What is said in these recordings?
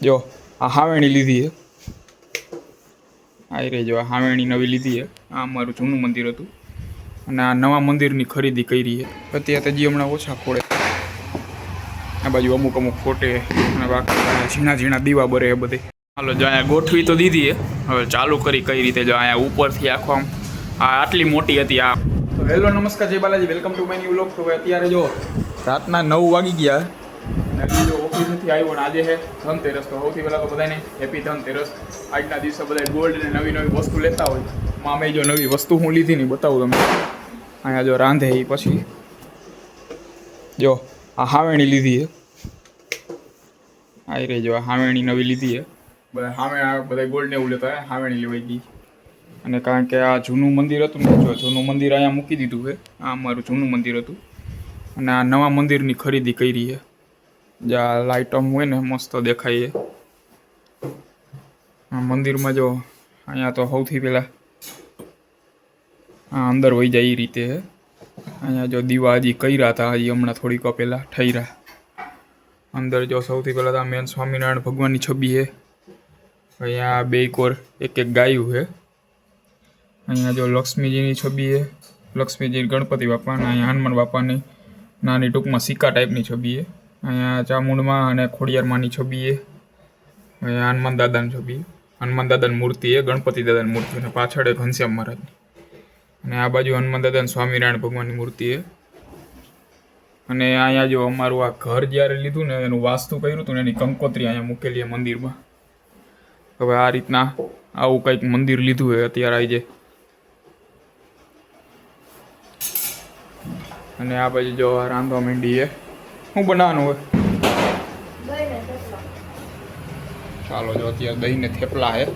જો આ હાવેણી લીધી છે. આવી રહી જો આ હાવેણી નવી લીધી છે. આ અમારું જૂનું મંદિર હતું અને આ નવા મંદિરની ખરીદી કરી છે. અત્યારે હજી હમણાં ઓછા ખોડે. આ બાજુ અમુક ખોટે અને બાકી ઝીણા ઝીણા દીવા બરે એ બધે. હાલો જો અહીંયા ગોઠવી તો દીધી છે. હવે ચાલુ કરી કઈ રીતે જો અહીંયા ઉપરથી આખો આમ આ આટલી મોટી હતી આ. તો હેલો નમસ્કાર જય Balaji, welcome to my new vlog. તો અત્યારે જો રાતના 9 વાગી ગયા અને જો ઓફિસથી આવ્યો ને આજે છે ધનતેરસ. તો સૌથી પહેલાં તો બધાને હેપી ધનતેરસ. આજના દિવસે બધા ગોલ્ડ ને નવી નવી વસ્તુ લેતા હોય. મામે જો નવી વસ્તુ હું લીધી નહીં બતાવું તમને. અહીંયા જો રાંધે એ પછી જો આ હાવેણી લીધી છે. આવી રહી જો આ હાવેણી નવી લીધી છે. બધા બધા ગોલ્ડ ને એવું લેતા હોય હાવેણી લેવાઈ ગઈ. અને કારણ કે આ જૂનું મંદિર હતું ને જો જૂનું મંદિર અહીંયા મૂકી દીધું છે. આ અમારું જૂનું મંદિર હતું અને આ નવા મંદિરની ખરીદી કરી છે. જ્યાં લાઇટમ હોય ને મસ્ત દેખાય છે. આ મંદિરમાં જો અહીંયા તો સૌથી પહેલાં આ અંદર વહી જાય એ રીતે છે. અહીંયા જો દીવા હજી કર્યા હતા, હજી હમણાં થોડીક પહેલાં ઠર્યા. અંદર જો સૌથી પહેલાં તો મેન સ્વામિનારાયણ ભગવાનની છબી છે. અહીંયા બે કોર એક એક ગાયું છે. અહીંયા જો લક્ષ્મીજીની છબી છે, લક્ષ્મીજી ગણપતિ બાપાને. અહીંયા હનુમાન બાપાની નાની ટૂંકમાં સિક્કા ટાઈપની છબી છે. અહીંયા ચામુંડમાં અને ખોડિયારમાંની છબી છે. અહીંયા હનુમાન દાદાની છબી, હનુમાન દાદાની મૂર્તિ છે, ગણપતિ દાદાની મૂર્તિ અને પાછળ ઘનશ્યામ મહારાજની. અને આ બાજુ હનુમાન દાદાની સ્વામિનારાયણ ભગવાનની મૂર્તિ છે. અને અહીંયા જો અમારું આ ઘર જ્યારે લીધું ને એનું વાસ્તુ કર્યું હતું ને એની કંકોત્રી અહીંયા મૂકેલી છે મંદિરમાં. હવે આ રીતના આવું કંઈક મંદિર લીધું હોય અત્યારે આવી જાય. અને આ બાજુ જો રાંધવા માંડી છે. શું બનાવવાનું હોય? ચાલો જો અત્યારે દહીં ને થેપલા છે.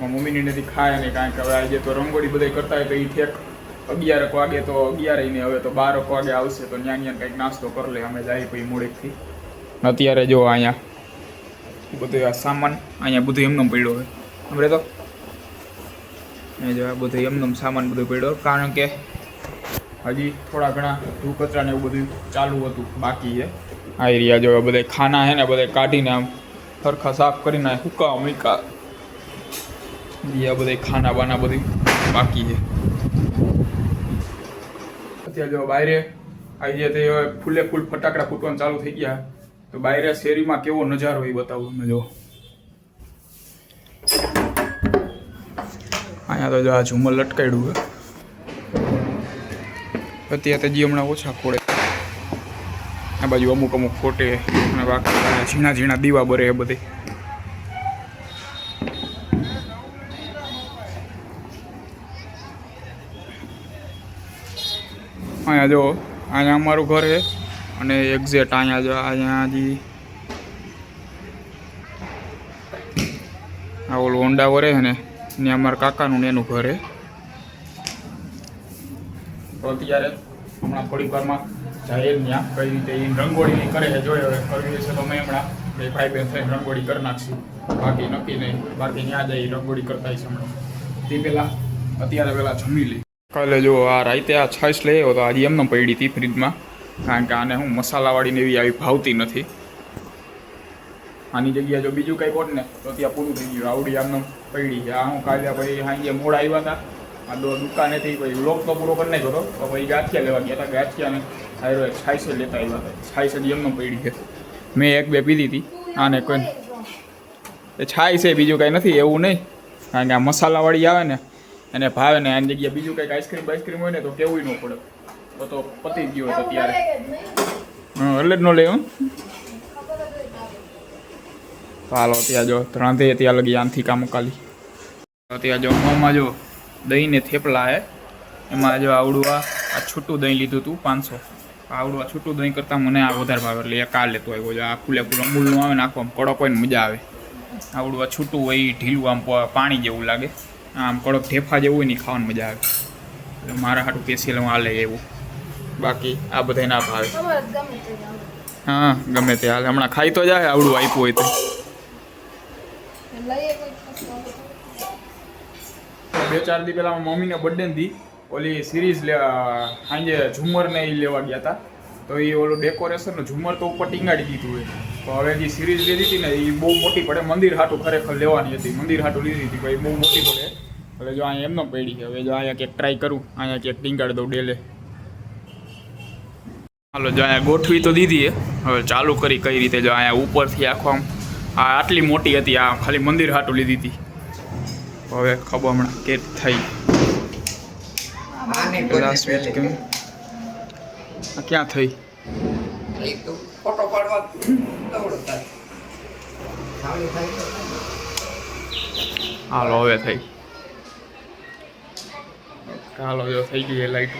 મમ્મીની નથી ખાય નહીં કારણ કે હવે આજે તો રંગોળી બધા કરતા હોય તો એ ઠેક 11 વાગે તો 11 ને હવે તો 12 વાગે આવશે તો ત્યાં કંઈક નાસ્તો કરી લે. અમે જાય પછી મોડેકથી. અત્યારે જો અહીંયા બધું આ સામાન અહીંયા બધું એમનેમ પડ્યો હોય. અમરે તો એ જો આ બધું એમનેમ સામાન બધું પડ્યો કારણ કે હજી થોડા ઘણા ધૂ કચરા ને એવું બધું ચાલુ હતું બાકી છે. આ એરિયા જો બધા ખાના છે ને બધા કાઢીને આમ સરખા સાફ કરીને હુકા મૂકા બધા ખાના બાના બધી બાકી છે. અત્યારે જો બાયરે આવી જાય તે ફૂલે ફૂલ ફટાકડા ફૂટવાનું ચાલુ થઈ ગયા. તો બાયરે શેરીમાં કેવો નજારો એ બતાવું તમે જો. અહીંયા તો જો આ ઝુમર લટકાડ્યું છે. અત્યારે હજી હમણાં ઓછા ખોડે. આ બાજુ અમુક ખોટે અને બાકી ઝીણા ઝીણા દીવા બરે એ બધે. અહીંયા જો અહીંયા અમારું ઘર છે અને એક્ઝેક્ટ અહીંયા જો અહીંયા હજી આ ઓલું હોન્ડા વરે છે ને ને અમારા કાકાનું ને એનું ઘર છે. તો અત્યારે હમણાં થોડીક વારમાં જાય ત્યાં કઈ રીતે એ રંગોળી કરે છે જોઈએ. હવે કરવી હશે તો મેં હમણાં બે ભાઈ બહેન થઈને રંગોળી કરી નાખશું. બાકી નક્કી નહીં. બાકી ત્યાં જઈ રંગોળી કરતા હશે હમણાં. તે પહેલાં અત્યારે પહેલાં જમી લઈ. કાલે જો આ રાતે આ છાશ લઈ આવ્યો તો આજે એમને પડી હતી ફ્રીજમાં કારણ કે આને હું મસાલાવાળીને એવી આવી ભાવતી નથી. આની જગ્યાએ જો બીજું કંઈક હોત ને તો ત્યાં પૂરું થઈ ગયું. આવડી આમને પડી છે. આ હું કાલે પછી સાંજે મોડા આવ્યા હતા આ દુકાનેથી પછી વ્લોગ તો પૂરો કરી નાખ્યો હતો. તો પછી ગાંઠિયા લેવા ગયા હતા. ગાંઠિયાને આયરો એક છાશે લેતા આવ્યા હતા. છાશ હજી એમને પડી છે. મેં એક બે પીધી હતી. આને કોઈ છાશ છે બીજું કાંઈ નથી એવું નહીં કારણ કે આ મસાલાવાળી આવે ને એને ભાવે ને આની જગ્યાએ બીજું કંઈક આઈસ્ક્રીમ હોય ને તો કેવું ન પડે. તો પતી ગયો હતો ત્યારે એટલે જ ન લે. તો હાલો ત્યાં જો રાંધે ત્યાં લગી આનથી કામ કાલી. ત્યાં જો મોંમાં જો દહીં ને થેપલા હે. એમાં જો આવડું આ છૂટું દહીં લીધું હતું 500. આવડું આ છૂટું દહીં કરતાં મને આ વધારે ભાવે એટલે એક આ લેતો આવ્યો છે. આ ફૂલે ફૂલ અમૂલનું આવે ને આખું આમ કડક હોય ને મજા આવે. આવડું આ છૂટું હોય ઢીલું આમ પાણી જેવું લાગે. આમ કડક ઢેફા જેવું હોય ને ખાવાની મજા આવે. એટલે મારા હાટું પેશિયલ હું હાલે એવું. બાકી આ બધા ના ભાવે. હા ગમે તે હાલે. હમણાં ખાઈ તો જાય આવડું આપ્યું હોય તો. 2-4 દી પહેલાં મમ્મીને બર્થડે હતી ઓલી સિરીઝ સાંજે ઝુમર ને એ લેવા ગયા હતા. તો એ ઓલું ડેકોરેશનનું ઝુમર તો ઉપર ટીંગાડી દીધું હોય તો હવે જે સિરીઝ લીધી હતી ને એ બહુ મોટી પડે, મંદિર હાટું ખરેખર લેવાની હતી, મંદિર હાટું લીધી હતી ભાઈ, બહુ મોટી પડે. હવે જો અહીંયા એમનો પડી છે, હવે જો અહીંયા ક્યાંક ટ્રાય કરું, અહીંયા ક્યાંક ટીંગાડી દઉં ડેલે. હાલો જો અહીંયા ગોઠવી તો દીધી હવે ચાલુ કરી કઈ રીતે. જો અહીંયા ઉપરથી આખો આમ આ આટલી મોટી હતી, આ ખાલી મંદિર હાટું લીધી હતી. હવે ખબર હમણાં કે થઈ સ્વિચ કેમ આ ક્યાં થઈ? હાલો હવે થઈ. હાલો જો થઈ ગઈ લાઈટ.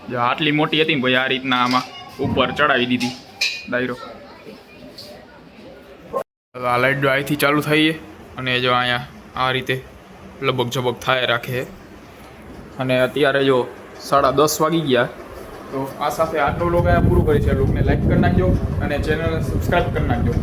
જો આટલી મોટી હતી ને ભાઈ, આ રીતના આમાં ઉપર ચડાવી દીધી ડાયરો. આ લાઈટ જો અહીંથી ચાલુ થઈ છે અને જો અહીંયા આ રીતે લબક ઝબક થાય રાખે. અને અત્યારે જો 10:30 વાગી ગયા. તો આ સાથે આટલો લોકો અહીંયા પૂરું કરી છે. લોકોને લાઈક કરી નાખજો અને ચેનલને સબસ્ક્રાઈબ કરી નાખજો.